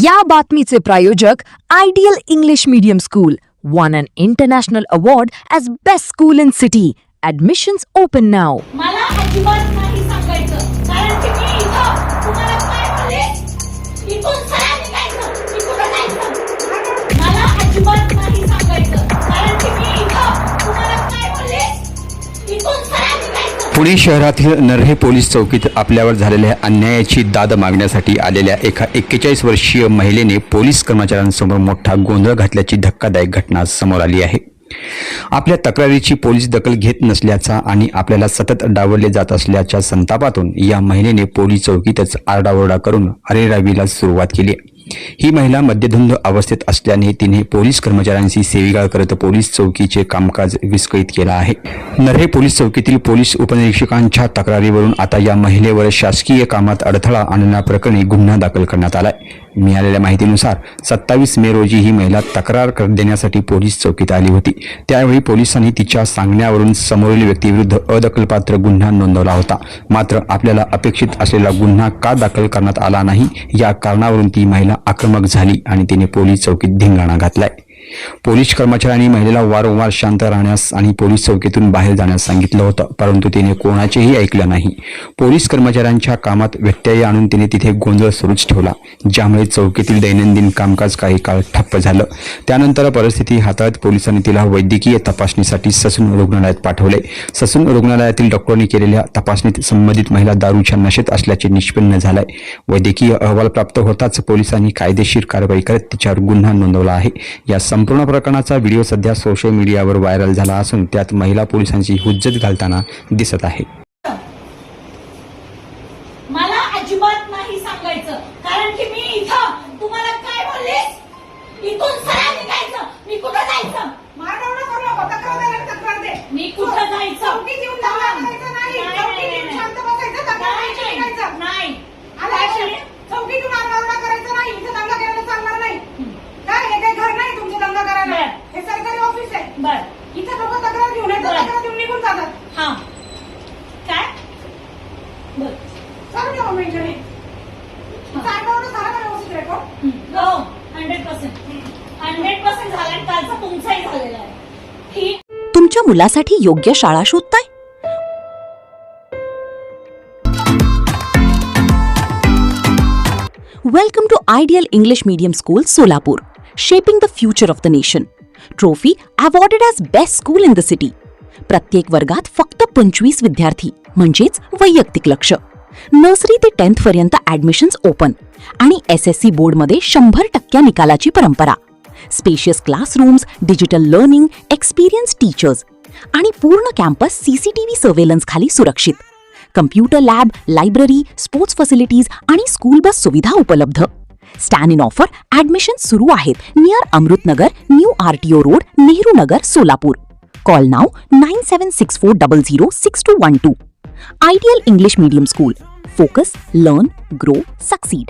या बातमीचे प्रायोजक ideal English medium school won an international award as best school in city. Admissions open now. मला अजिबात नाही सांगायचं कारण की मी इथं तुम्हाला काय बोलले इथून सरळ निघायचं इथून जायचं मला अजिबात नाही सांगायचं कारण की मी इथं तुम्हाला काय बोलले इथून सरळ निघायचं. पुणे शहरातील नरहे पोलीस चौकीत आपल्यावर झालेल्या अन्यायाची दाद मागण्यासाठी आलेल्या एका 41 वर्षीय महिलेने पोलीस कर्मचाऱ्यांसमोर मोठा गोंधळ घातल्याची धक्कादायक घटना समोर आली आहे. आपल्या तक्रारीची पोलीस दखल घेत नसल्याचा आणि आपल्याला सतत डावलले जात असल्याच्या संतापातून या महिलेने पोलीस चौकीतच आरडाओरडा करून अरेरावीला सुरुवात केली. ही महिला मद्यधुंद अवस्थेत असल्याने तिने पोलीस कर्मचाऱ्यांशी सेविगाळ करत पोलीस चौकीचे कामकाज विस्कळीत केलं आहे. नरहे पोलीस चौकीतील पोलीस उपनिरीक्षकांच्या तक्रारीवरून आता या महिलेवर शासकीय कामात अडथळा आणण्याप्रकरणी गुन्हा दाखल करण्यात आलाय. मिळालेल्या माहितीनुसार 27 मे रोजी ही महिला तक्रार देण्यासाठी पोलीस चौकीत आली होती. त्यावेळी पोलिसांनी तिच्या सांगण्यावरून समोरील व्यक्तीविरुद्ध अदखलपात्र गुन्हा नोंदवला होता. मात्र आपल्याला अपेक्षित असलेला गुन्हा का दाखल करण्यात आला नाही या कारणावरून ती महिला आक्रमक झाली आणि तिने पोलीस चौकीत धिंगाणा घातलाय. पोलीस कर्मचाऱ्यांनी महिलेला वारंवार शांत राहण्यास आणि पोलीस चौकीतून बाहेर जाण्यास सांगितलं होतं, परंतु तिने कोणाचेही ऐकलं नाही. पोलीस कर्मचाऱ्यांच्या कामात व्यत्यय आणून तिने तिथे गोंधळ सुरूच ठेवला, ज्यामुळे चौकीतील दैनंदिन कामकाज काही काळ ठप्प झालं. त्यानंतर परिस्थिती हाताळत पोलिसांनी तिला वैद्यकीय तपासणीसाठी ससून रुग्णालयात पाठवले. ससून रुग्णालयातील डॉक्टरांनी केलेल्या तपासणीत संबंधित महिला दारूच्या नशेत असल्याचे निष्पन्न झालंय. वैद्यकीय अहवाल प्राप्त होताच पोलिसांनी कायदेशीर कारवाई करत तिच्यावर गुन्हा नोंदवला आहे. या संपूर्ण प्रकरणाचा व्हिडिओ सध्या सोशल मीडियावर व्हायरल झाला असून त्यात महिला पोलिसांची हुज्जत घालताना दिसत आहे. मला अजिबात नाही सांगायचं कारण की मी इथं तुम्हाला काय बोलले इथून सरळ निघायचं मी कुठं जायचं मारडावडा करू नको तक्रार दे मी कुठं जायचं चौकीत येऊन दंगा करायचा नाही चौकीत येऊन शांत बसायचं तक्रार करायचं नाही आला चौकीत येऊन आरडाओरडा करायचा नाही इथं दंगा करायला चालणार नाही. काय हे काही घर नाही तुमचं दंगा करायला हे सरकारी ऑफिस आहे. बर इथं लोक तक्रार घेऊन येतात तक्रार देऊन निघून जातात. हा काय बर चालू ठेवा मेंटेने चालवणं झालं ना व्यवस्थित रेकॉर्ड हो 100% झालं आणि कालचा तुमचाही झालेला आहे. ठीक तुमच्या मुलासाठी योग्य शाळा शोधताय? Welcome to Ideal English Medium School, Solapur, shaping the future of the nation. Trophy awarded as best school in the city. प्रत्येक वर्गात फक्त 25 विद्यार्थी म्हणजेच वैयक्तिक लक्ष. नर्सरी ते 10th पर्यंत ऍडमिशन्स ओपन आणि SSC बोर्डमध्ये 100% निकालाची परंपरा. Spacious classrooms, digital learning, experience teachers आणि पूर्ण कॅम्पस CCTV सर्वेलन्स खाली सुरक्षित. Computer lab, library, sports facilities आणि स्कूल बस सुविधा उपलब्ध. स्टँड इन ऑफर ऍडमिशन सुरू आहेत near Amrutnagar, new RTO road, Nehru Nagar, Solapur. Call now 9764006212. Ideal English Medium School. Focus, learn, grow, succeed.